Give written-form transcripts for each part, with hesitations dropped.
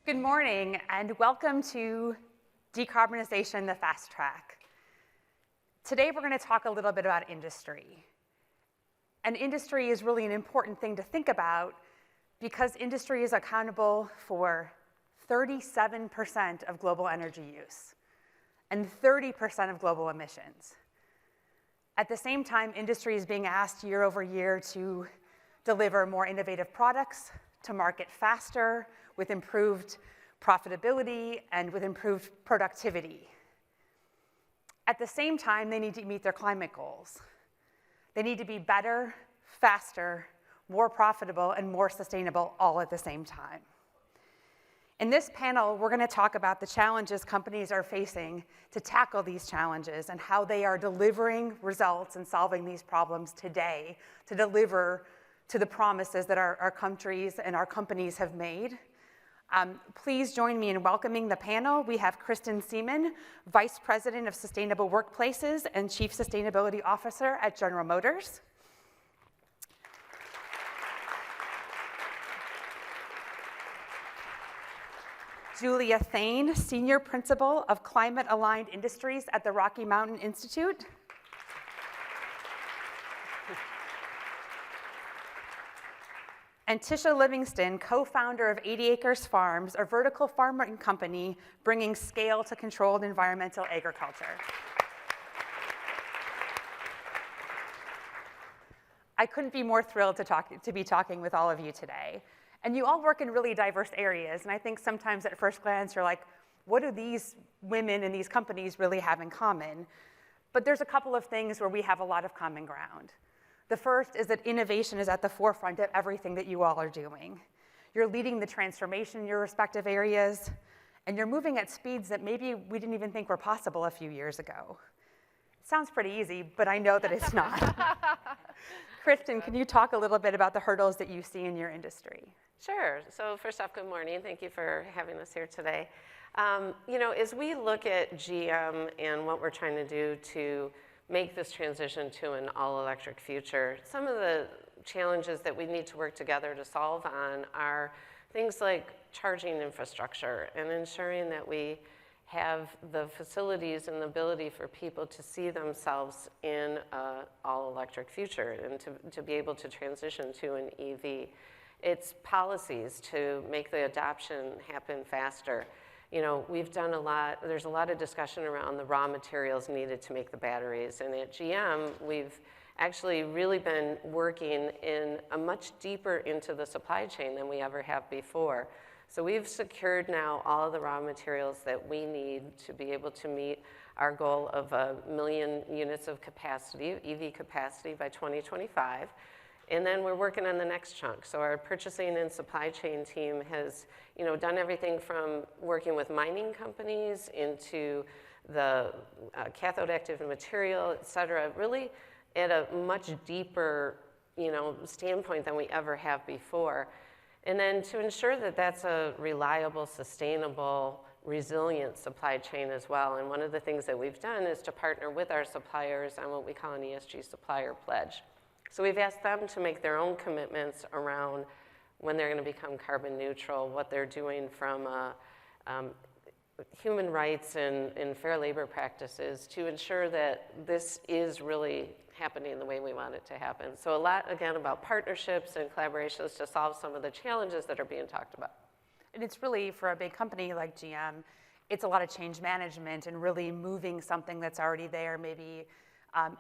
Good morning, and welcome to Decarbonization, the Fast Track. Today, we're going to talk a little bit about industry. And industry is really an important thing to think about because industry is accountable for 37% of global energy use and 30% of global emissions. At the same time, industry is being asked year over year to deliver more innovative products, to market faster, with improved profitability and with improved productivity. At the same time, they need to meet their climate goals. They need to be better, faster, more profitable, and more sustainable all at the same time. In this panel, we're going to talk about the challenges companies are facing to tackle these challenges and how they are delivering results and solving these problems today to deliver to the promises that our countries and our companies have made. Please join me in welcoming the panel. We have Kristen Siemen, Vice President of Sustainable Workplaces and Chief Sustainability Officer at General Motors. Julia Thayne, Senior Principal of Climate Aligned Industries at the Rocky Mountain Institute. And Tisha Livingston, co-founder of 80 Acres Farms, a vertical farming company bringing scale to controlled environmental agriculture. I couldn't be more thrilled to be talking with all of you today. And you all work in really diverse areas, and I think sometimes at first glance you're like, what do these women and these companies really have in common? But there's a couple of things where we have a lot of common ground. The first is that innovation is at the forefront of everything that you all are doing. You're leading the transformation in your respective areas, and you're moving at speeds that maybe we didn't even think were possible a few years ago. It sounds pretty easy, but I know that it's not. Kristen, can you talk a little bit about the hurdles that you see in your industry? Sure. So first off, good morning. Thank you for having us here today. As we look at GM and what we're trying to do to make this transition to an all-electric future, some of the challenges that we need to work together to solve on are things like charging infrastructure and ensuring that we have the facilities and the ability for people to see themselves in an all-electric future and to be able to transition to an EV. It's policies to make the adoption happen faster. We've done a lot, there's a lot of discussion around the raw materials needed to make the batteries. And at GM, we've actually really been working in a much deeper into the supply chain than we ever have before. So we've secured now all of the raw materials that we need to be able to meet our goal of 1 million units of capacity, EV capacity by 2025. And then we're working on the next chunk. So our purchasing and supply chain team has, done everything from working with mining companies into the cathode active material, et cetera, really at a much deeper, standpoint than we ever have before. And then to ensure that that's a reliable, sustainable, resilient supply chain as well. And one of the things that we've done is to partner with our suppliers on what we call an ESG supplier pledge. So we've asked them to make their own commitments around when they're going to become carbon neutral, what they're doing from human rights and fair labor practices to ensure that this is really happening the way we want it to happen. So a lot, again, about partnerships and collaborations to solve some of the challenges that are being talked about. And it's really, for a big company like GM, it's a lot of change management and really moving something that's already there, maybe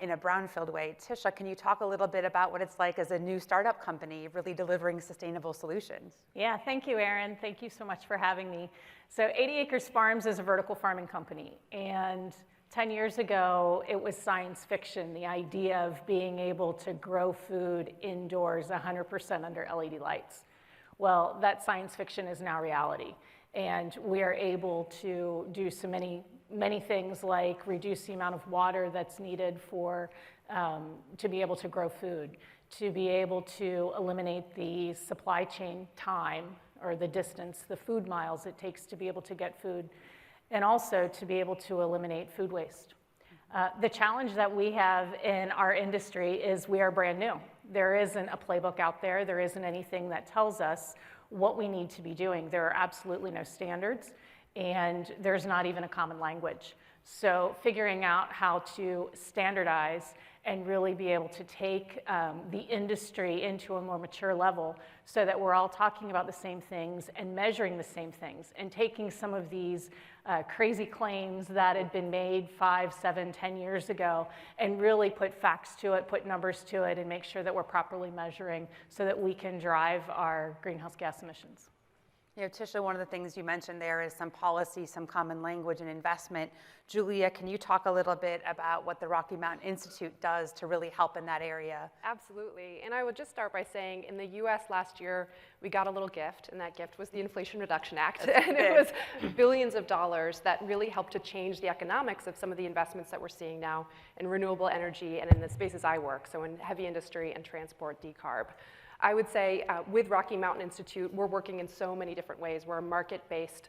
in a brownfield way. Tisha, can you talk a little bit about what it's like as a new startup company really delivering sustainable solutions? Yeah, thank you, Eryn. Thank you so much for having me. So 80 Acres Farms is a vertical farming company. And 10 years ago, it was science fiction, the idea of being able to grow food indoors 100% under LED lights. Well, that science fiction is now reality. And we are able to do so many things like reduce the amount of water that's needed for to be able to grow food, to be able to eliminate the supply chain time or the distance, the food miles it takes to be able to get food, and also to be able to eliminate food waste. The challenge that we have in our industry is we are brand new. There isn't a playbook out there. There isn't anything that tells us what we need to be doing. There are absolutely no standards, and there's not even a common language. So figuring out how to standardize and really be able to take the industry into a more mature level so that we're all talking about the same things and measuring the same things, and taking some of these crazy claims that had been made 5, 7, 10 years ago and really put facts to it, put numbers to it, and make sure that we're properly measuring so that we can drive our greenhouse gas emissions. You know, Tisha, one of the things you mentioned there is some policy, some common language and investment. Julia, can you talk a little bit about what the Rocky Mountain Institute does to really help in that area? Absolutely, and I would just start by saying in the US last year, we got a little gift, and that gift was the Inflation Reduction Act. And it was billions of dollars that really helped to change the economics of some of the investments that we're seeing now in renewable energy and in the spaces I work, so in heavy industry and transport decarb. I would say with Rocky Mountain Institute, we're working in so many different ways. We're a market-based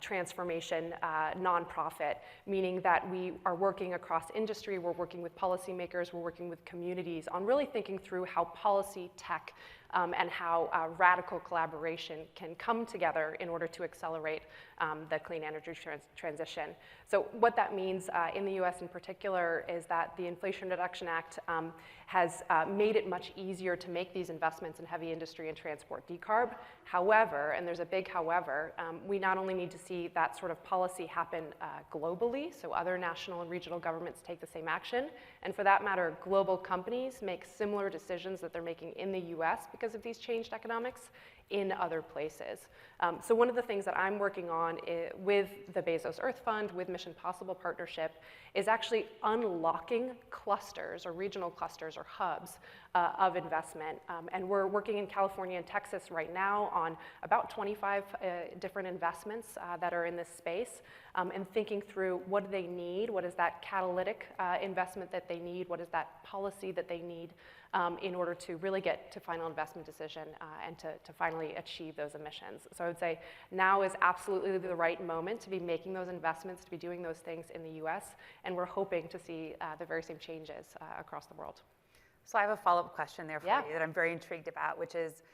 transformation nonprofit, meaning that we are working across industry, we're working with policymakers, we're working with communities on really thinking through how policy, tech, and how radical collaboration can come together in order to accelerate the clean energy transition. So what that means in the US in particular is that the Inflation Reduction Act has made it much easier to make these investments in heavy industry and transport decarb. However, and there's a big however, we not only need to see that sort of policy happen globally, so other national and regional governments take the same action, and for that matter, global companies make similar decisions that they're making in the US because of these changed economics in other places. So one of the things that I'm working on with the Bezos Earth Fund, with Mission Possible Partnership, is actually unlocking clusters or regional clusters or hubs of investment. And we're working in California and Texas right now on about 25 different investments that are in this space, and thinking through what do they need, what is that catalytic investment that they need, what is that policy that they need in order to really get to final investment decision and to finally achieve those emissions. So I would say now is absolutely the right moment to be making those investments, to be doing those things in the US, and we're hoping to see the very same changes across the world. So I have a follow-up question there for you that I'm very intrigued about, which is,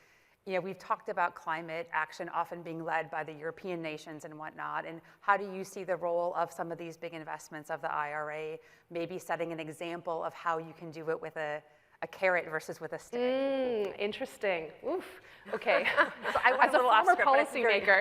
you know, we've talked about climate action often being led by the European nations and whatnot, and how do you see the role of some of these big investments of the IRA, maybe setting an example of how you can do it with a carrot versus with a stick? Interesting. Oof. Okay. So as a former policymaker,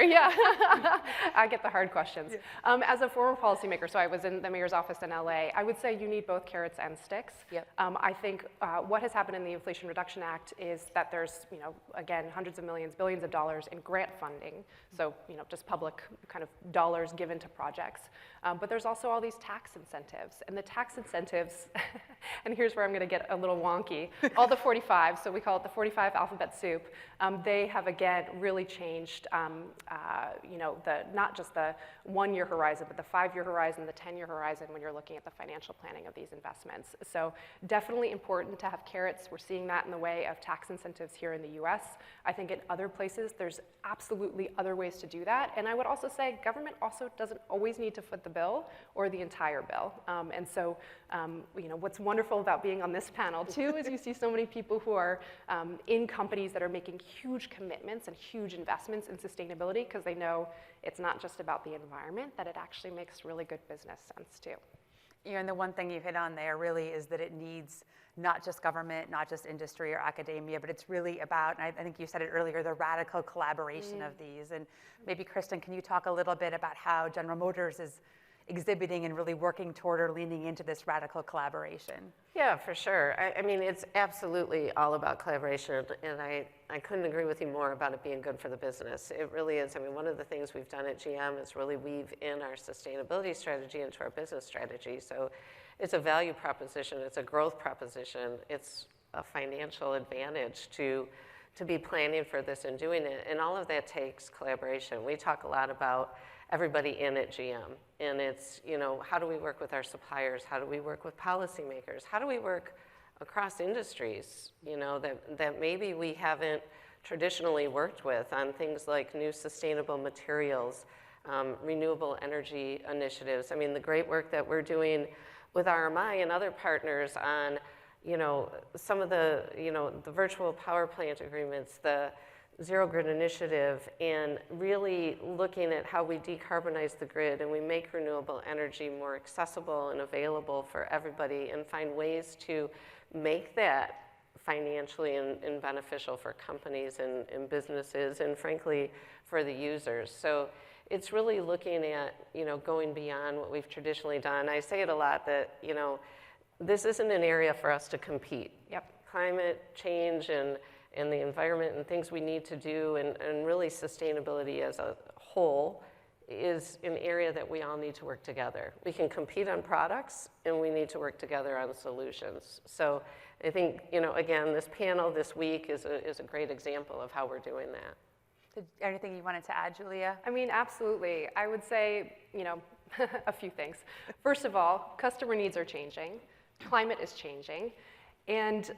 I get the hard questions. Yeah. As a former policymaker, so I was in the mayor's office in LA, I would say you need both carrots and sticks. Yep. I think what has happened in the Inflation Reduction Act is that there's, you know, again, hundreds of millions, billions of dollars in grant funding. So, you know, just public kind of dollars given to projects. But there's also all these tax incentives. And the tax incentives, and here's where I'm going to get a little wonky, all the 45, so we call it the 45 alphabet soup, they have, again, really changed, you know, not just the 1-year horizon, but the 5-year horizon, the 10-year horizon when you're looking at the financial planning of these investments. So definitely important to have carrots. We're seeing that in the way of tax incentives here in the US. I think in other places, there's absolutely other ways to do that. And I would also say government also doesn't always need to foot the bill or the entire bill. And so, you know, what's wonderful about being on this panel too is you see so many people who are in companies that are making huge commitments and huge investments in sustainability because they know it's not just about the environment, that it actually makes really good business sense too. You know, and the one thing you hit on there really is that it needs not just government, not just industry or academia, but it's really about, and I think you said it earlier, the radical collaboration of these. And maybe, Kristen, can you talk a little bit about how General Motors is exhibiting and really working toward or leaning into this radical collaboration? Yeah, for sure. I mean, it's absolutely all about collaboration, and I couldn't agree with you more about it being good for the business. It really is. I mean, one of the things we've done at GM is really weave in our sustainability strategy into our business strategy. So it's a value proposition, it's a growth proposition, it's a financial advantage to be planning for this and doing it, and all of that takes collaboration. We talk a lot about everybody in at GM, and it's, you know, how do we work with our suppliers? How do we work with policymakers? How do we work across industries, you know, that maybe we haven't traditionally worked with on things like new sustainable materials, renewable energy initiatives. I mean, the great work that we're doing with RMI and other partners on, you know, some of the, you know, the virtual power plant agreements, the, Zero Grid Initiative and really looking at how we decarbonize the grid and we make renewable energy more accessible and available for everybody and find ways to make that financially and beneficial for companies and businesses and frankly for the users. So it's really looking at, going beyond what we've traditionally done. I say it a lot that, this isn't an area for us to compete. Yep. Climate change and the environment and things we need to do and really sustainability as a whole is an area that we all need to work together. We can compete on products and we need to work together on solutions. So I think, again, this panel this week is a great example of how we're doing that. Anything you wanted to add, Julia? I mean, absolutely. I would say, a few things. First of all, customer needs are changing, climate is changing, and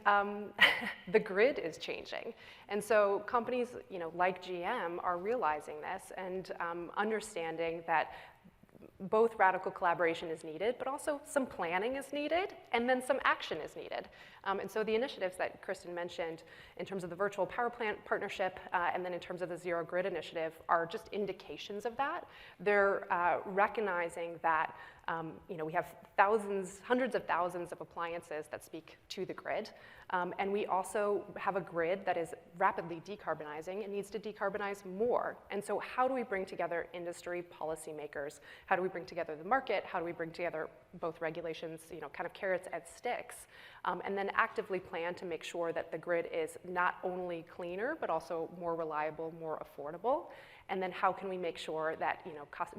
the grid is changing. And so companies, like GM are realizing this and understanding that both radical collaboration is needed, but also some planning is needed, and then some action is needed. And so the initiatives that Kristen mentioned in terms of the virtual power plant partnership and then in terms of the Zero Grid Initiative are just indications of that. They're recognizing that we have hundreds of thousands of appliances that speak to the grid. And we also have a grid that is rapidly decarbonizing and needs to decarbonize more. And so how do we bring together industry policymakers? How do we bring together the market? How do we bring together both regulations, kind of carrots and sticks? And then actively plan to make sure that the grid is not only cleaner, but also more reliable, more affordable. And then how can we make sure that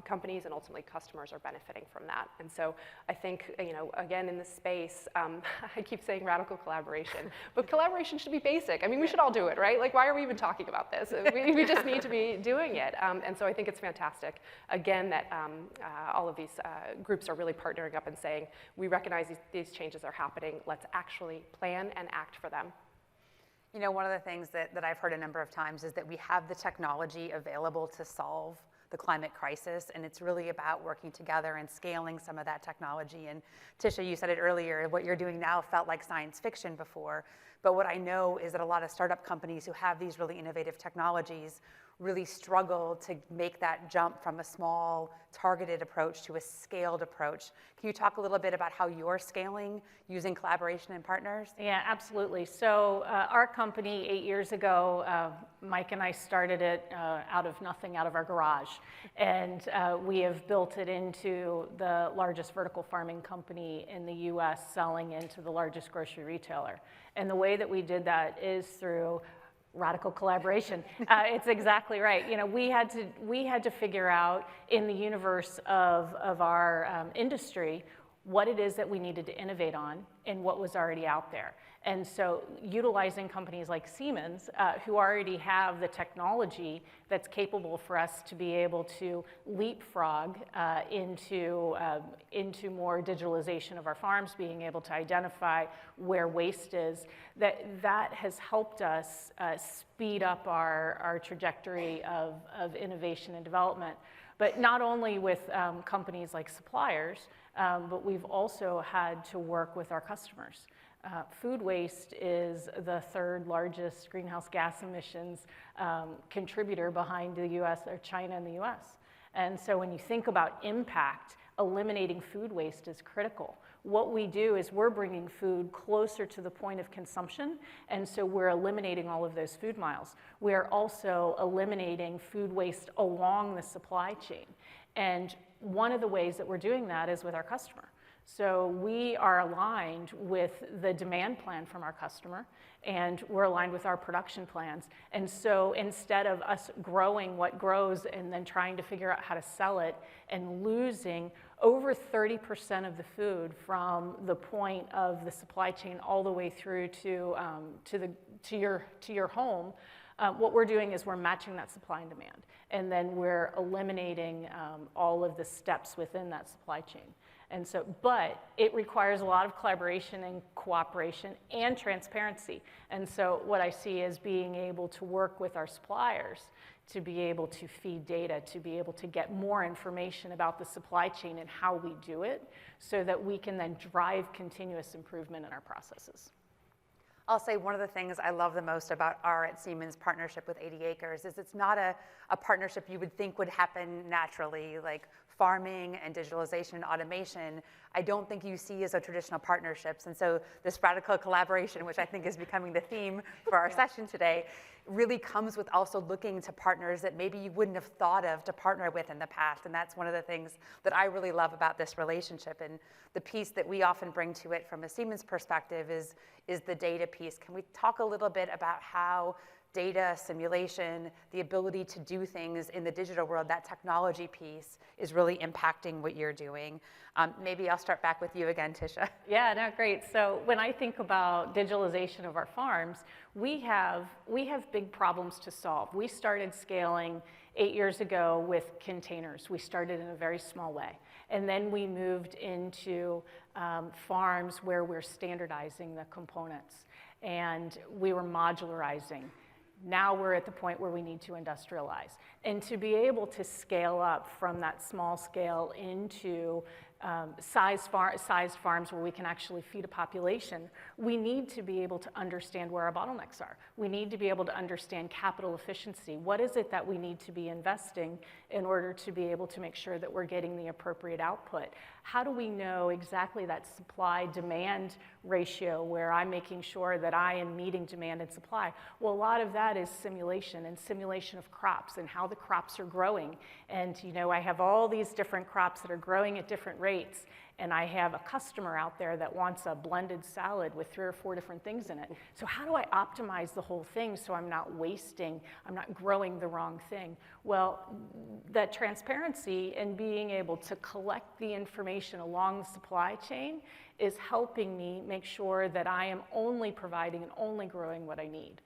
companies and ultimately customers are benefiting from that? And so I think, again, in this space, I keep saying radical collaboration, but collaboration should be basic. I mean, we should all do it, right? Like, why are we even talking about this? We just need to be doing it. And so I think it's fantastic, again, that all of these groups are really partnering up and saying, we recognize these changes are happening. Let's actually plan and act for them. One of the things that I've heard a number of times is that we have the technology available to solve the climate crisis, and it's really about working together and scaling some of that technology. And Tisha, you said it earlier, what you're doing now felt like science fiction before, but what I know is that a lot of startup companies who have these really innovative technologies really struggle to make that jump from a small targeted approach to a scaled approach. Can you talk a little bit about how you're scaling using collaboration and partners? Yeah, absolutely. So our company 8 years ago, Mike and I started it out of nothing, out of our garage. And we have built it into the largest vertical farming company in the US, selling into the largest grocery retailer. And the way that we did that is through radical collaboration. It's exactly right. We had to figure out in the universe of our industry what it is that we needed to innovate on and what was already out there. And so utilizing companies like Siemens, who already have the technology that's capable for us to be able to leapfrog into more digitalization of our farms, being able to identify where waste is, that has helped us speed up our trajectory of innovation and development. But not only with companies like suppliers, but we've also had to work with our customers. Food waste is the third largest greenhouse gas emissions contributor behind the US, or China and the US. And so when you think about impact, eliminating food waste is critical. What we do is we're bringing food closer to the point of consumption, and so we're eliminating all of those food miles. We're also eliminating food waste along the supply chain. And one of the ways that we're doing that is with our customer. So we are aligned with the demand plan from our customer, and we're aligned with our production plans. And so instead of us growing what grows and then trying to figure out how to sell it and losing over 30% of the food from the point of the supply chain all the way through to your home, what we're doing is we're matching that supply and demand. And then we're eliminating all of the steps within that supply chain. And so, but it requires a lot of collaboration and cooperation and transparency. And so what I see is being able to work with our suppliers to be able to feed data, to be able to get more information about the supply chain and how we do it, so that we can then drive continuous improvement in our processes. I'll say one of the things I love the most about our at Siemens partnership with 80 Acres is it's not a partnership you would think would happen naturally, like farming and digitalization and automation. I don't think you see as a traditional partnerships. And so this radical collaboration, which I think is becoming the theme for our session today, really comes with also looking to partners that maybe you wouldn't have thought of to partner with in the past. And that's one of the things that I really love about this relationship. And the piece that we often bring to it from a Siemens perspective is the data piece. Can we talk a little bit about how data, simulation, the ability to do things in the digital world, that technology piece is really impacting what you're doing? Maybe I'll start back with you again, Tisha. Yeah, no, great. So when I think about digitalization of our farms, we have big problems to solve. We started scaling 8 years ago with containers. We started in a very small way. And then we moved into farms where we're standardizing the components. And we were modularizing. Now we're at the point where we need to industrialize. And to be able to scale up from that small scale into sized farms where we can actually feed a population, we need to be able to understand where our bottlenecks are. We need to be able to understand capital efficiency. What is it that we need to be investing in order to be able to make sure that we're getting the appropriate output? How do we know exactly that supply-demand ratio where I'm making sure that I am meeting demand and supply? Well, a lot of that is simulation and simulation of crops and how the crops are growing. And I have all these different crops that are growing at different rates, and I have a customer out there that wants a blended salad with 3 or 4 different things in it. So how do I optimize the whole thing so I'm not wasting, I'm not growing the wrong thing? Well, that transparency and being able to collect the information along the supply chain is helping me make sure that I am only providing and only growing what I need.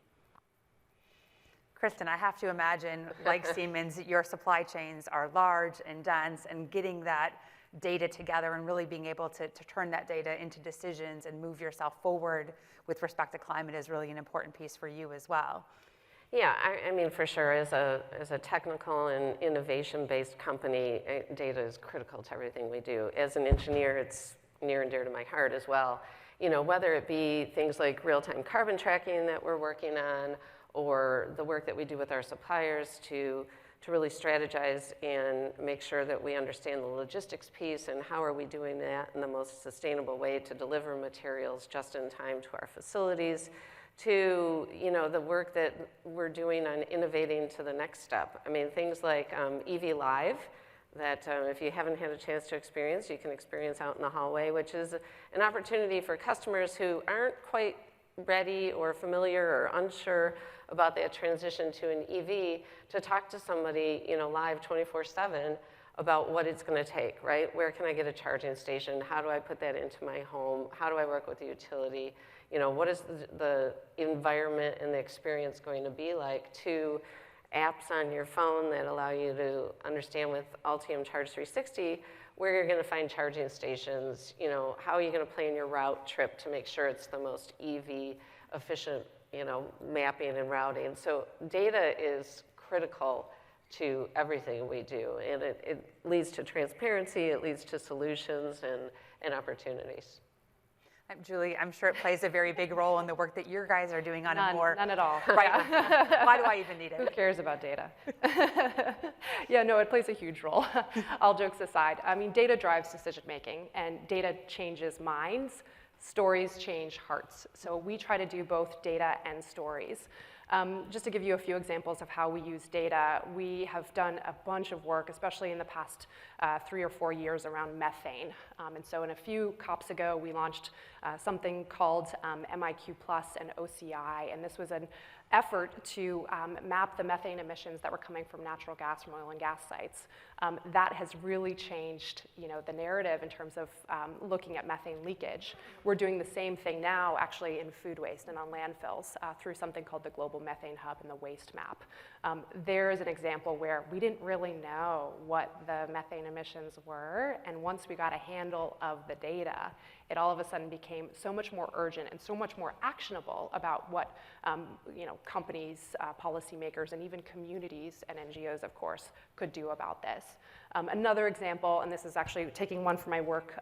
Kristen, I have to imagine, like Siemens, your supply chains are large and dense, and getting that data together and really being able to turn that data into decisions and move yourself forward with respect to climate is really an important piece for you as well. Yeah, I mean, for sure, as a technical and innovation-based company, data is critical to everything we do. As an engineer, it's near and dear to my heart as well. Whether it be things like real-time carbon tracking that we're working on, or the work that we do with our suppliers to really strategize and make sure that we understand the logistics piece and how are we doing that in the most sustainable way to deliver materials just in time to our facilities, to the work that we're doing on innovating to the next step. I mean, things like EV Live, that if you haven't had a chance to experience, you can experience out in the hallway, which is an opportunity for customers who aren't quite ready or familiar or unsure about that transition to an EV to talk to somebody, live 24/7 about what it's going to take, right? Where can I get a charging station? How do I put that into my home? How do I work with the utility? What is the environment and the experience going to be like? To apps on your phone that allow you to understand with Altium Charge 360 where you're going to find charging stations, how are you going to plan your route trip to make sure it's the most EV efficient, mapping and routing. So data is critical to everything we do, and it leads to transparency, it leads to solutions and opportunities. Julie, I'm sure it plays a very big role in the work that you guys are doing on a more... None at all. Right. Why do I even need it? Who cares about data? Yeah, no, it plays a huge role. All jokes aside, I mean, data drives decision making, and data changes minds. Stories change hearts. So we try to do both data and stories. Just to give you a few examples of how we use data, we have done a bunch of work, especially in the past 3 or 4 years, around methane. And so a few COPs ago, we launched something called MIQ Plus and OCI, and this was an effort to map the methane emissions that were coming from natural gas, from oil and gas sites. That has really changed, the narrative in terms of looking at methane leakage. We're doing the same thing now, actually, in food waste and on landfills through something called the Global Methane Hub and the Waste Map. There is an example where we didn't really know what the methane emissions were, and once we got a handle of the data, it all of a sudden became so much more urgent and so much more actionable about what companies, policymakers, and even communities and NGOs, of course, could do about this. Another example, and this is actually taking one from my work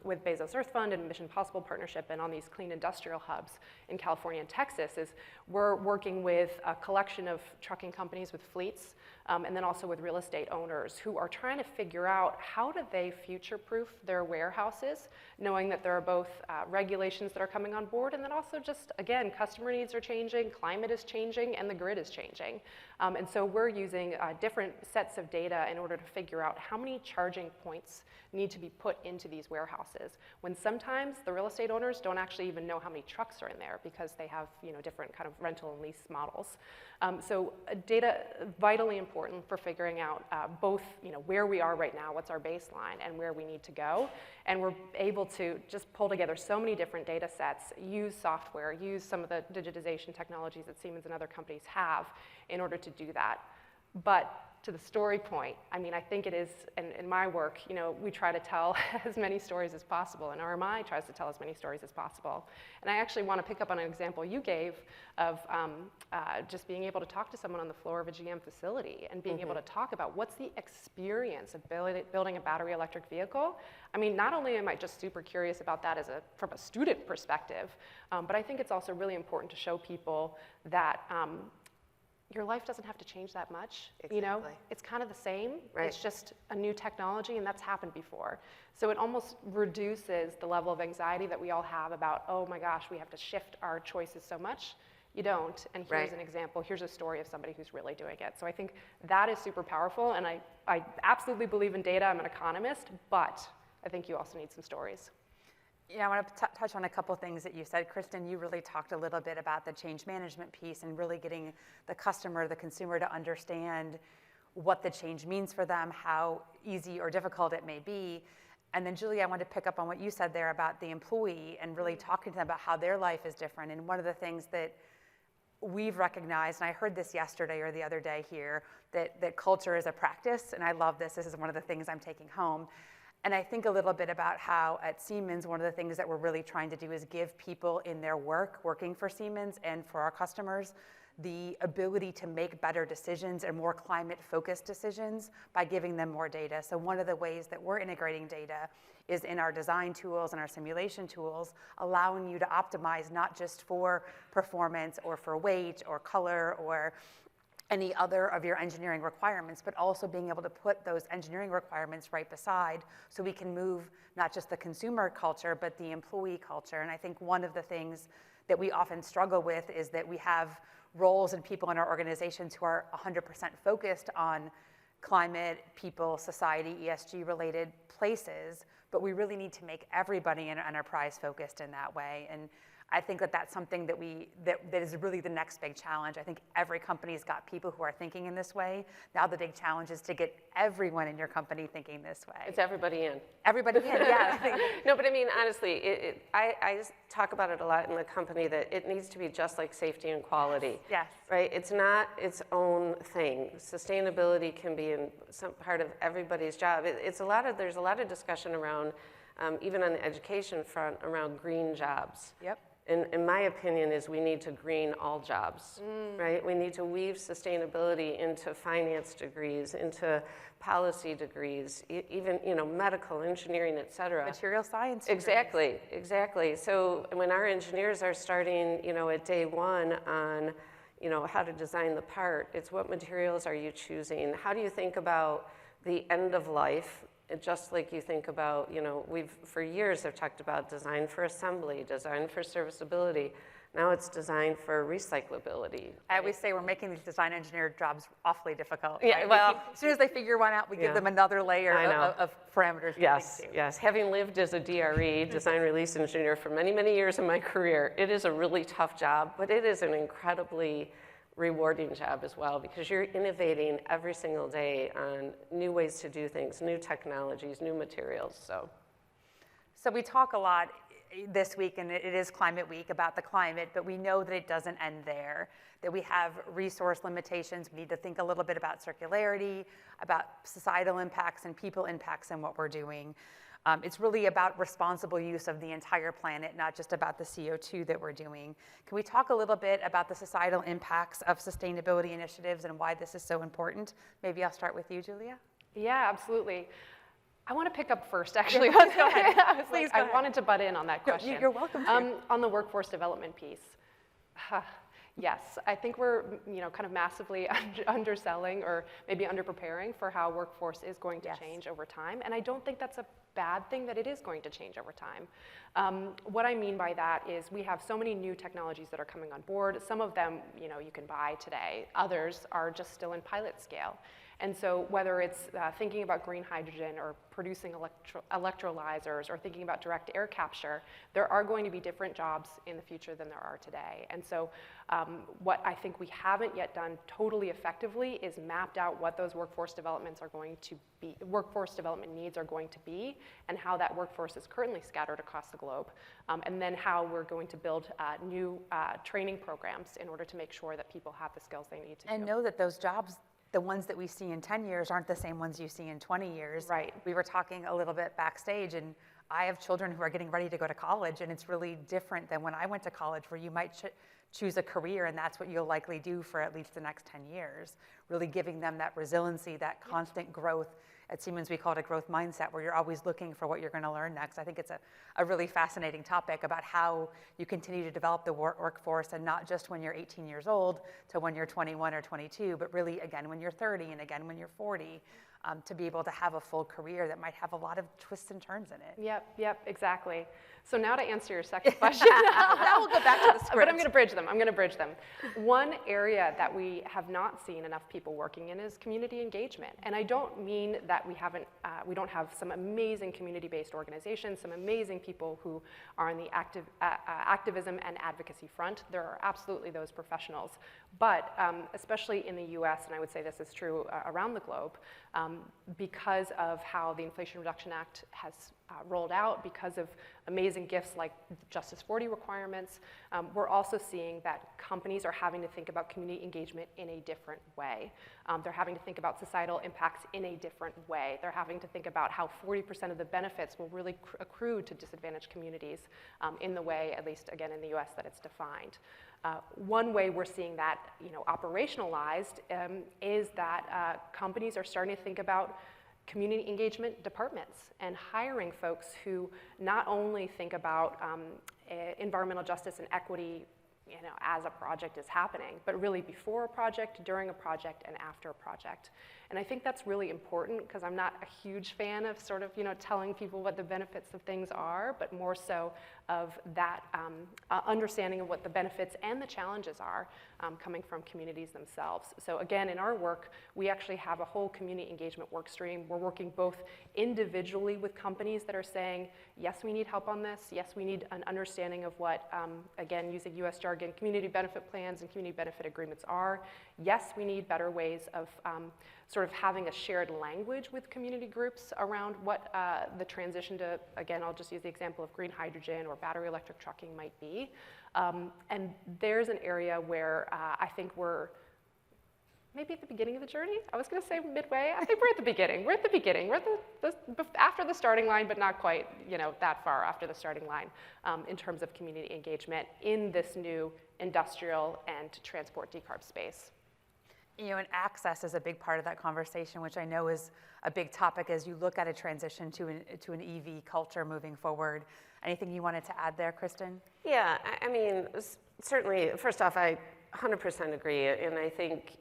with Bezos Earth Fund and Mission Possible Partnership and on these clean industrial hubs in California and Texas, is we're working with a collection of trucking companies with fleets and then also with real estate owners who are trying to figure out how do they future-proof their warehouses, knowing that there are both regulations that are coming on board and then also just, again, customer needs are changing, climate is changing, and the grid is changing. And so we're using different sets of data in order to figure out how many charging points need to be put into these warehouses, when sometimes the real estate owners don't actually even know how many trucks are in there because they have different kind of rental and lease models. So data vitally important for figuring out both where we are right now, what's our baseline, and where we need to go. And we're able to just pull together so many different data sets, use software, use some of the digitization technologies that Siemens and other companies have in order to do that. But to the story point, I mean, I think it is, in my work, we try to tell as many stories as possible, and RMI tries to tell as many stories as possible. And I actually want to pick up on an example you gave of just being able to talk to someone on the floor of a GM facility and being able to talk about what's the experience of building a battery electric vehicle. I mean, not only am I just super curious about that from a student perspective, but I think it's also really important to show people that your life doesn't have to change that much. Exactly. It's kind of the same. Right. It's just a new technology, and that's happened before. So it almost reduces the level of anxiety that we all have about, oh my gosh, we have to shift our choices so much. You don't, and here's an example. Here's a story of somebody who's really doing it. So I think that is super powerful, and I absolutely believe in data. I'm an economist, but I think you also need some stories. Yeah, I want to touch on a couple things that you said. Kristen, you really talked a little bit about the change management piece and really getting the customer, the consumer, to understand what the change means for them, how easy or difficult it may be. And then, Julie, I wanted to pick up on what you said there about the employee and really talking to them about how their life is different. And one of the things that we've recognized, and I heard this yesterday or the other day here, that culture is a practice, and I love this. This is one of the things I'm taking home. And I think a little bit about how at Siemens, one of the things that we're really trying to do is give people in their work, working for Siemens and for our customers, the ability to make better decisions and more climate-focused decisions by giving them more data. So one of the ways that we're integrating data is in our design tools and our simulation tools, allowing you to optimize not just for performance or for weight or color or any other of your engineering requirements, but also being able to put those engineering requirements right beside so we can move not just the consumer culture, but the employee culture. And I think one of the things that we often struggle with is that we have roles and people in our organizations who are 100% focused on climate, people, society, ESG-related places, but we really need to make everybody in an enterprise focused in that way. And I think that that's something that is really the next big challenge. I think every company's got people who are thinking in this way. Now the big challenge is to get everyone in your company thinking this way. It's everybody in. Everybody in, yeah. No, but I mean, honestly, I just talk about it a lot in the company that it needs to be just like safety and quality. Yes. Right? It's not its own thing. Sustainability can be in some part of everybody's job. There's a lot of discussion around, even on the education front, around green jobs. Yep. In my opinion, is we need to green all jobs, right? We need to weave sustainability into finance degrees, into policy degrees, even medical, engineering, et cetera. Material science. Exactly. So when our engineers are starting, at day one on, how to design the part, it's what materials are you choosing? How do you think about the end of life? Just like you think about, we've for years have talked about design for assembly, design for serviceability. Now it's design for recyclability. I always say we're making these design engineer jobs awfully difficult. Yeah, right? well, as soon as they figure one out, we give them another layer of parameters. Yes. Having lived as a DRE, design release engineer, for many, many years in my career, it is a really tough job, but it is an incredibly rewarding job as well, because you're innovating every single day on new ways to do things, new technologies, new materials. So we talk a lot this week, and it is Climate Week, about the climate, but we know that it doesn't end there, that we have resource limitations. We need to think a little bit about circularity, about societal impacts and people impacts in what we're doing. It's really about responsible use of the entire planet, not just about the CO2 that we're doing. Can we talk a little bit about the societal impacts of sustainability initiatives and why this is so important? Maybe I'll start with you, Julia. Yeah, absolutely. I want to pick up first, actually. Please go ahead. I wanted to butt in on that question. You're welcome to. On the workforce development piece. Yes, I think we're kind of massively underselling or maybe underpreparing for how workforce is going to change over time. And I don't think that's a bad thing that it is going to change over time. What I mean by that is we have so many new technologies that are coming on board. Some of them you can buy today. Others are just still in pilot scale. And so whether it's thinking about green hydrogen or producing electrolyzers or thinking about direct air capture, there are going to be different jobs in the future than there are today. And so what I think we haven't yet done totally effectively is mapped out what those workforce development needs are going to be, and how that workforce is currently scattered across the globe, and then how we're going to build new training programs in order to make sure that people have the skills they need to do. And know that those jobs, the ones that we see in 10 years aren't the same ones you see in 20 years. Right. We were talking a little bit backstage, and I have children who are getting ready to go to college, and it's really different than when I went to college, where you might choose a career and that's what you'll likely do for at least the next 10 years. Really giving them that resiliency, that constant growth. At Siemens, we call it a growth mindset, where you're always looking for what you're going to learn next. I think it's a really fascinating topic about how you continue to develop the workforce, and not just when you're 18 years old to when you're 21 or 22, but really, again, when you're 30 and again when you're 40, to be able to have a full career that might have a lot of twists and turns in it. Yep, exactly. So now to answer your second question. Now we'll go back to the script. But I'm going to bridge them. One area that we have not seen enough people working in is community engagement. And I don't mean that we don't have some amazing community-based organizations, some amazing people who are on the activism and advocacy front. There are absolutely those professionals. But especially in the US, and I would say this is true around the globe, because of how the Inflation Reduction Act has rolled out, because of amazing gifts like Justice 40 requirements, we're also seeing that companies are having to think about community engagement in a different way. They're having to think about societal impacts in a different way. They're having to think about how 40% of the benefits will really accrue to disadvantaged communities in the way, at least again in the US, that it's defined. One way we're seeing that operationalized is that companies are starting to think about community engagement departments and hiring folks who not only think about environmental justice and equity as a project is happening, but really before a project, during a project, and after a project. And I think that's really important, because I'm not a huge fan of sort of telling people what the benefits of things are, but more so of that understanding of what the benefits and the challenges are coming from communities themselves. So again, in our work, we actually have a whole community engagement work stream. We're working both individually with companies that are saying, yes, we need help on this. Yes, we need an understanding of what, again, using US jargon, community benefit plans and community benefit agreements are. Yes, we need better ways of sort of having a shared language with community groups around what the transition to, again, I'll just use the example of green hydrogen or battery electric trucking might be. And there's an area where I think we're maybe at the beginning of the journey. I was going to say midway. I think we're at the beginning. We're at the beginning. We're at after the starting line, but not quite that far after the starting line in terms of community engagement in this new industrial and transport decarb space. And access is a big part of that conversation, which I know is a big topic as you look at a transition to an EV culture moving forward. Anything you wanted to add there, Kristen? Yeah, I mean, certainly, first off, I 100% agree. And I think,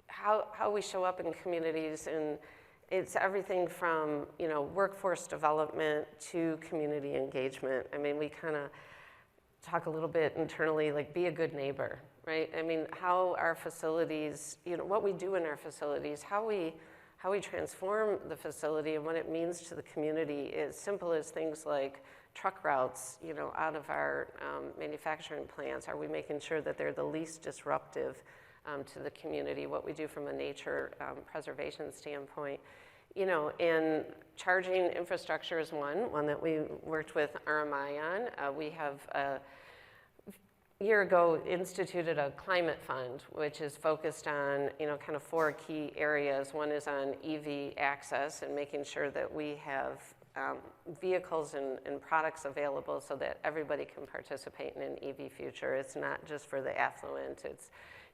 how we show up in communities, and it's everything from, workforce development to community engagement. I mean, we kind of talk a little bit internally, like, be a good neighbor, right? I mean, how our facilities, what we do in our facilities, how we transform the facility and what it means to the community is simple as things like truck routes, out of our manufacturing plants. Are we making sure that they're the least disruptive to the community? What we do from a nature preservation standpoint. And charging infrastructure is one that we worked with RMI on. We have a year ago instituted a climate fund, which is focused on, kind of 4 key areas. One is on EV access and making sure that we have vehicles and products available so that everybody can participate in an EV future. It's not just for the affluent.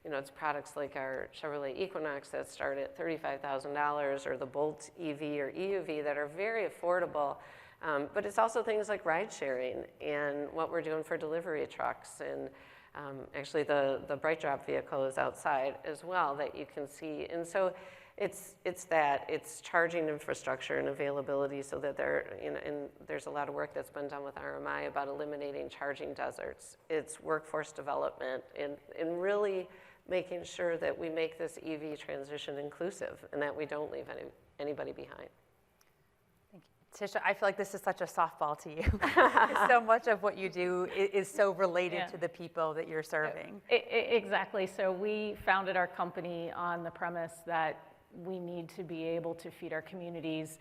you know, it's products like our Chevrolet Equinox that start at $35,000, or the Bolt EV or EUV that are very affordable. But it's also things like ride sharing and what we're doing for delivery trucks. And actually the Bright Drop vehicle is outside as well that you can see. And so it's charging infrastructure and availability so that and there's a lot of work that's been done with RMI about eliminating charging deserts. It's workforce development and really making sure that we make this EV transition inclusive and that we don't leave anybody behind. Tisha, I feel like this is such a softball to you. So much of what you do is so related to the people that you're serving. Exactly. So we founded our company on the premise that we need to be able to feed our communities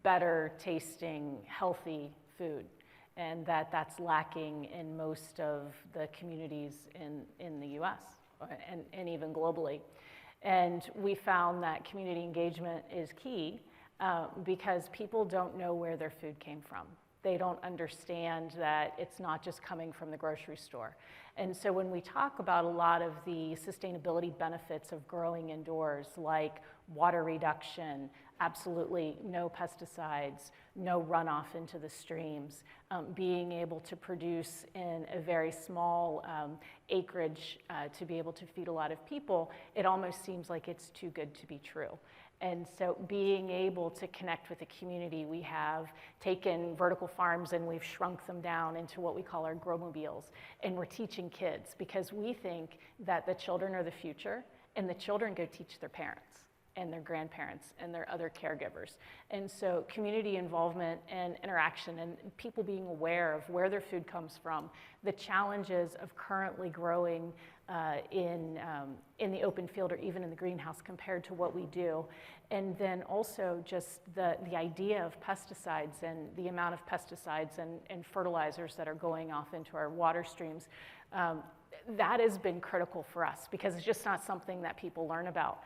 better tasting, healthy food, and that's lacking in most of the communities in the US and even globally. And we found that community engagement is key. Because people don't know where their food came from. They don't understand that it's not just coming from the grocery store. And so when we talk about a lot of the sustainability benefits of growing indoors, like water reduction, absolutely no pesticides, no runoff into the streams, being able to produce in a very small acreage to be able to feed a lot of people, it almost seems like it's too good to be true. And so being able to connect with the community, we have taken vertical farms and we've shrunk them down into what we call our growmobiles. And we're teaching kids because we think that the children are the future and the children go teach their parents and their grandparents and their other caregivers. And so community involvement and interaction and people being aware of where their food comes from, the challenges of currently growing in the open field or even in the greenhouse compared to what we do. And then also just the idea of pesticides and the amount of pesticides and fertilizers that are going off into our water streams. That has been critical for us because it's just not something that people learn about.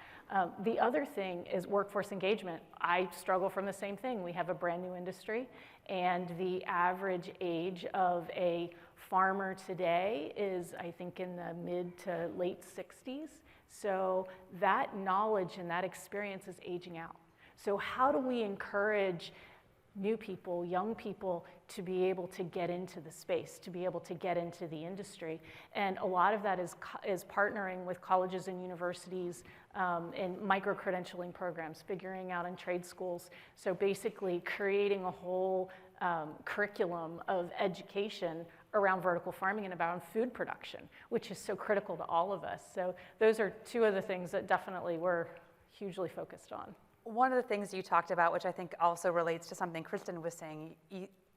The other thing is workforce engagement. I struggle from the same thing. We have a brand new industry, and the average age of a farmer today is, I think, in the mid to late 60s. So that knowledge and that experience is aging out. So how do we encourage new people, young people, to be able to get into the space, to be able to get into the industry? And a lot of that is partnering with colleges and universities and micro-credentialing programs, figuring out in trade schools. So basically creating a whole curriculum of education around vertical farming and about food production, which is so critical to all of us. So those are two of the things that definitely we're hugely focused on. One of the things you talked about, which I think also relates to something Kristen was saying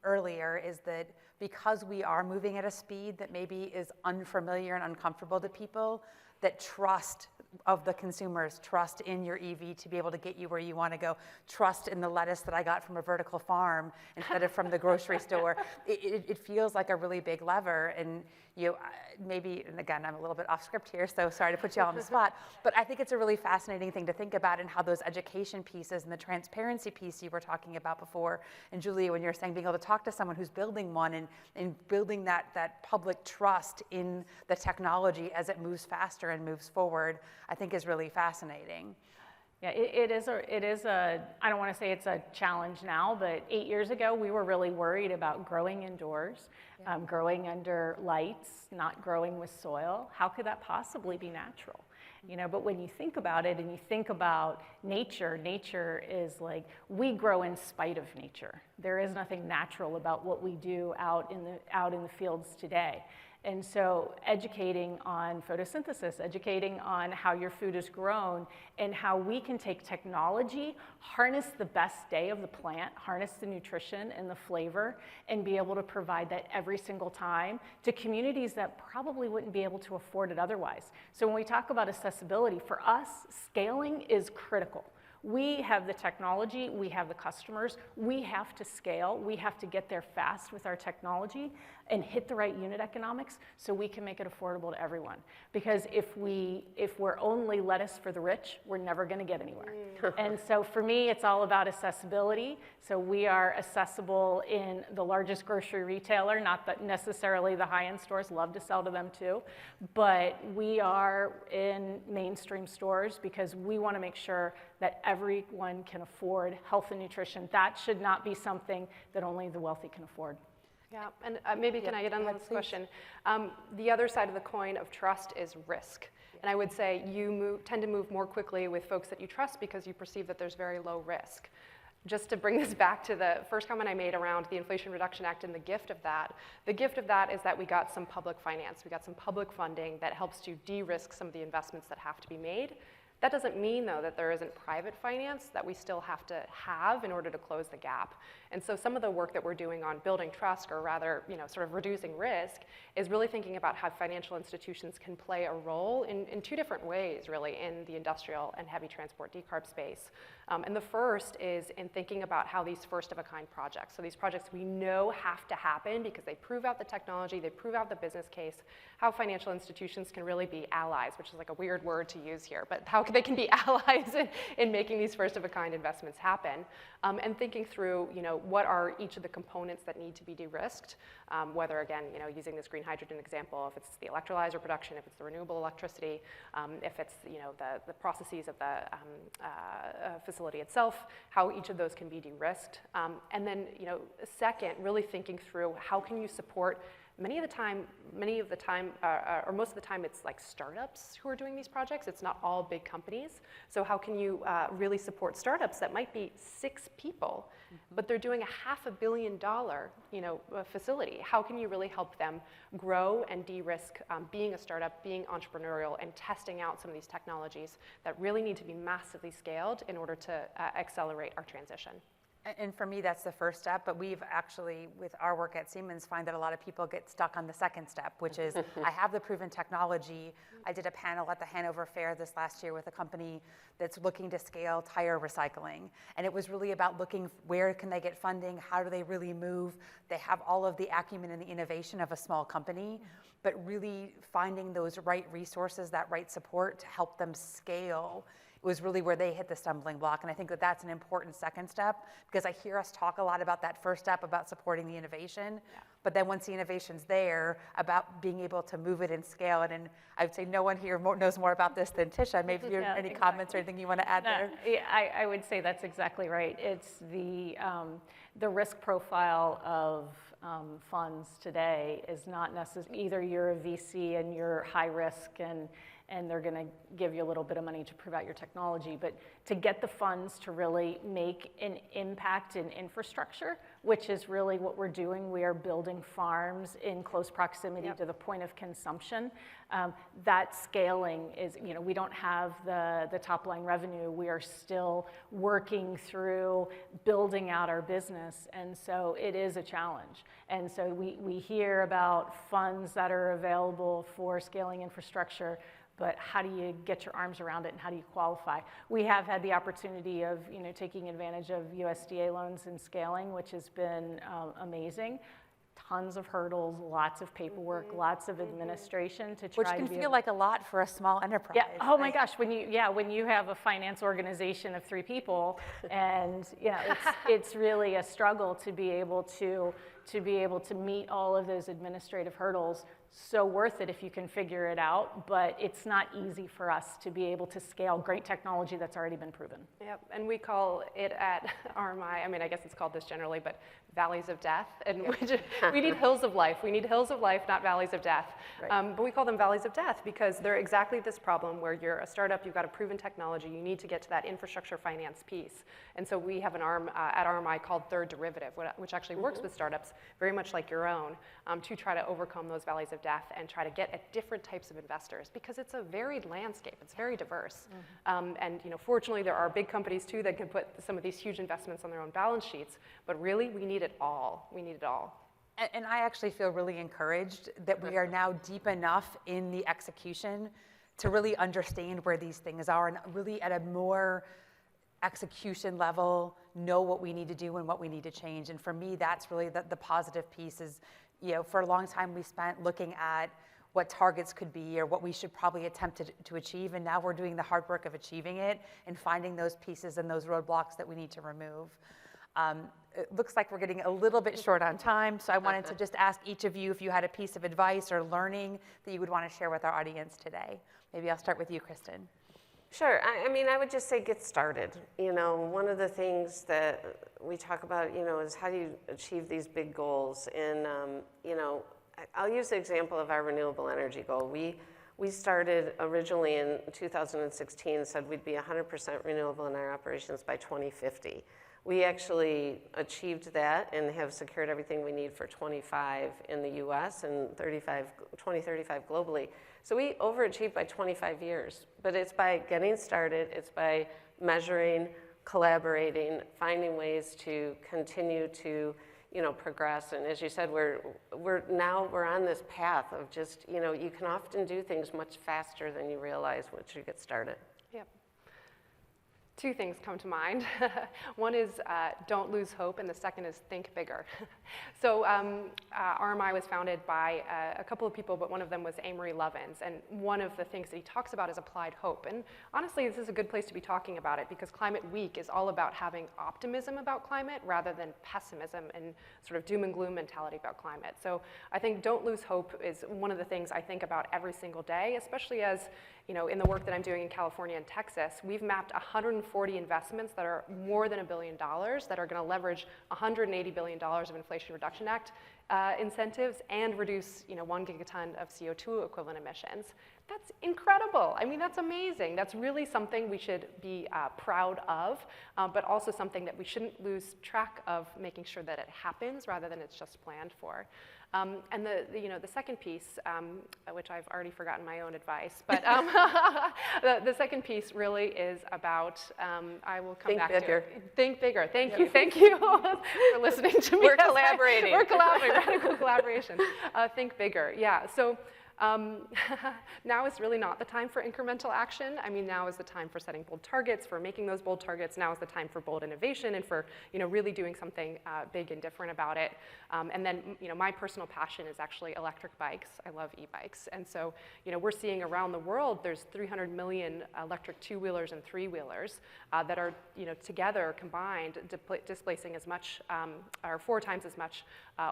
earlier, is that because we are moving at a speed that maybe is unfamiliar and uncomfortable to people, that trust of the consumers, trust in your EV to be able to get you where you want to go, trust in the lettuce that I got from a vertical farm instead of from the grocery store. It feels like a really big lever, and maybe, and again, I'm a little bit off script here, so sorry to put you all on the spot, but I think it's a really fascinating thing to think about, and how those education pieces and the transparency piece you were talking about before, and Julia, when you're saying being able to talk to someone who's building one and building that public trust in the technology as it moves faster and moves forward, I think is really fascinating. Yeah, it is a, I don't want to say it's a challenge now, but 8 years ago, we were really worried about growing indoors, growing under lights, not growing with soil. How could that possibly be natural? But when you think about it and you think about nature, nature is like, we grow in spite of nature. There is nothing natural about what we do out in the fields today. And so educating on photosynthesis, educating on how your food is grown, and how we can take technology, harness the best day of the plant, harness the nutrition and the flavor, and be able to provide that every single time to communities that probably wouldn't be able to afford it otherwise. So when we talk about accessibility, for us, scaling is critical. We have the technology, we have the customers, we have to scale, we have to get there fast with our technology and hit the right unit economics so we can make it affordable to everyone. Because if we're only lettuce for the rich, we're never gonna get anywhere. And so for me, it's all about accessibility. So we are accessible in the largest grocery retailer, not that necessarily the high-end stores, love to sell to them too, but we are in mainstream stores because we wanna make sure that everyone can afford health and nutrition. That should not be something that only the wealthy can afford. Yeah, and maybe can I get on this question? The other side of the coin of trust is risk. And I would say you tend to move more quickly with folks that you trust because you perceive that there's very low risk. Just to bring this back to the first comment I made around the Inflation Reduction Act and the gift of that is that we got some public finance, we got some public funding that helps to de-risk some of the investments that have to be made. That doesn't mean, though, that there isn't private finance that we still have to have in order to close the gap. And so some of the work that we're doing on building trust, or rather, sort of reducing risk, is really thinking about how financial institutions can play a role in two different ways, really, in the industrial and heavy transport decarb space. And the first is in thinking about how these first-of-a-kind projects, so these projects we know have to happen because they prove out the technology, they prove out the business case, how financial institutions can really be allies, which is like a weird word to use here, but how they can be allies in making these first-of-a-kind investments happen, and thinking through, what are each of the components that need to be de-risked, whether, again, using this green hydrogen example, if it's the electrolyzer production, if it's the renewable electricity, if it's, the processes of the facility itself, how each of those can be de-risked. And then, second, really thinking through how can you support most of the time, it's like startups who are doing these projects. It's not all big companies. So how can you really support startups that might be 6 people, but they're doing a $500 million, facility? How can you really help them grow and de-risk being a startup, being entrepreneurial, and testing out some of these technologies that really need to be massively scaled in order to accelerate our transition? And for me, that's the first step, but we've actually, with our work at Siemens, find that a lot of people get stuck on the second step, which is, I have the proven technology. I did a panel at the Hanover Fair this last year with a company that's looking to scale tire recycling. And it was really about looking, where can they get funding? How do they really move? They have all of the acumen and the innovation of a small company, but really finding those right resources, that right support to help them scale was really where they hit the stumbling block. And I think that that's an important second step, because I hear us talk a lot about that first step, about supporting the innovation, but then once the innovation's there, about being able to move it and scale it. And I would say no one here knows more about this than Tisha. Maybe you have any comments or anything you want to add there? Yeah, I would say that's exactly right. It's the risk profile of funds today is not necessarily, either you're a VC and you're high risk and they're going to give you a little bit of money to prove out your technology, but to get the funds to really make an impact in infrastructure, which is really what we're doing. We are building farms in close proximity to the point of consumption. That scaling is, we don't have the top line revenue. We are still working through building out our business, and so it is a challenge. And so we hear about funds that are available for scaling infrastructure, but how do you get your arms around it and how do you qualify? We have had the opportunity of taking advantage of USDA loans and scaling, which has been amazing. Tons of hurdles, lots of paperwork, lots of administration to try Which can feel like a lot for a small enterprise. Yeah. Oh my gosh. When you have a finance organization of 3 people, and it's really a struggle to be able to meet all of those administrative hurdles. So worth it if you can figure it out, but it's not easy for us to be able to scale great technology that's already been proven. Yep, and we call it at RMI, I guess it's called this generally, but valleys of death, and we need hills of life. We need hills of life, not valleys of death. Right. But we call them valleys of death because they're exactly this problem where you're a startup, you've got a proven technology, you need to get to that infrastructure finance piece. And so we have an arm at RMI called Third Derivative, which actually works with startups, very much like your own, to try to overcome those valleys of death and try to get at different types of investors, because it's a varied landscape, it's very diverse. And fortunately there are big companies too that can put some of these huge investments on their own balance sheets, but really we need it all. We need it all. And I actually feel really encouraged that we are now deep enough in the execution to really understand where these things are, and really at a more execution level, know what we need to do and what we need to change. And for me, that's really the positive piece is, for a long time we spent looking at what targets could be or what we should probably attempt to achieve. And now we're doing the hard work of achieving it and finding those pieces and those roadblocks that we need to remove. It looks like we're getting a little bit short on time, so I wanted to just ask each of you if you had a piece of advice or learning that you would want to share with our audience today. Maybe I'll start with you, Kristen. Sure. I mean, I would just say get started. One of the things that we talk about, is how do you achieve these big goals? And, I'll use the example of our renewable energy goal. We started originally in 2016, said we'd be 100% renewable in our operations by 2050. We actually achieved that and have secured everything we need for 25 in the US and 2035 globally. So we overachieved by 25 years, but it's by getting started, it's by measuring, collaborating, finding ways to continue to progress. And as you said, we're on this path of just, you can often do things much faster than you realize once you get started. Yep. Two things come to mind. One is don't lose hope, and the second is think bigger. So RMI was founded by a couple of people, but one of them was Amory Lovins, and one of the things that he talks about is applied hope. And honestly, this is a good place to be talking about it because Climate Week is all about having optimism about climate rather than pessimism and sort of doom and gloom mentality about climate. So I think don't lose hope is one of the things I think about every single day, especially as in the work that I'm doing in California and Texas, we've mapped 140 investments that are more than $1 billion that are going to leverage $180 billion of Inflation Reduction Act incentives and reduce 1 gigaton of CO2 equivalent emissions. That's incredible. I mean, that's amazing. That's really something we should be proud of, but also something that we shouldn't lose track of making sure that it happens rather than it's just planned for. And the second piece, which I've already forgotten my own advice, but the second piece really is about, I will come back to it. Think bigger. Thank you for listening to me. We're collaborating. We're collaborating, radical collaboration. Think bigger, yeah. So now is really not the time for incremental action. I mean, now is the time for setting bold targets, for making those bold targets. Now is the time for bold innovation and for really doing something big and different about it. And then my personal passion is actually electric bikes. I love e-bikes, and so we're seeing around the world there's 300 million electric two-wheelers and three-wheelers that are together combined displacing as much or 4 times as much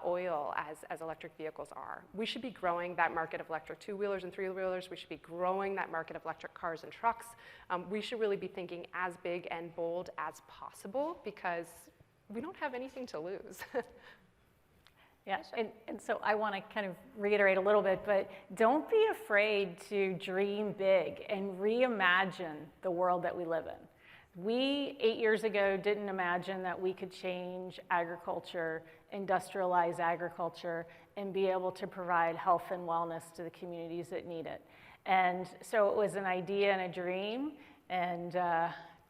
oil as electric vehicles are. We should be growing that market of electric two-wheelers and three-wheelers. We should be growing that market of electric cars and trucks. We should really be thinking as big and bold as possible because we don't have anything to lose. Yeah, and so I want to kind of reiterate a little bit, but don't be afraid to dream big and reimagine the world that we live in. We, 8 years ago, didn't imagine that we could change agriculture, industrialize agriculture, and be able to provide health and wellness to the communities that need it. And so it was an idea and a dream, and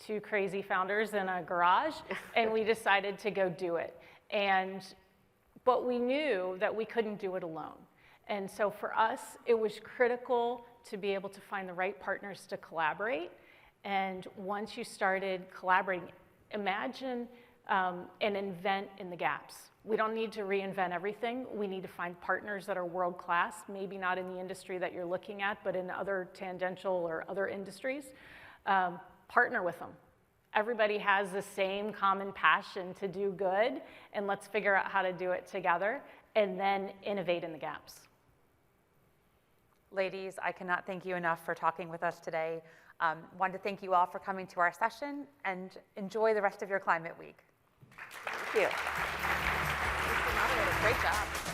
2 crazy founders in a garage, and we decided to go do it. But we knew that we couldn't do it alone. And so for us, it was critical to be able to find the right partners to collaborate. And once you started collaborating, imagine and invent in the gaps. We don't need to reinvent everything. We need to find partners that are world-class, maybe not in the industry that you're looking at, but in other tangential or other industries. Partner with them. Everybody has the same common passion to do good, and let's figure out how to do it together, and then innovate in the gaps. Ladies, I cannot thank you enough for talking with us today. Wanted to thank you all for coming to our session, and enjoy the rest of your Climate Week. Thank you. Great job.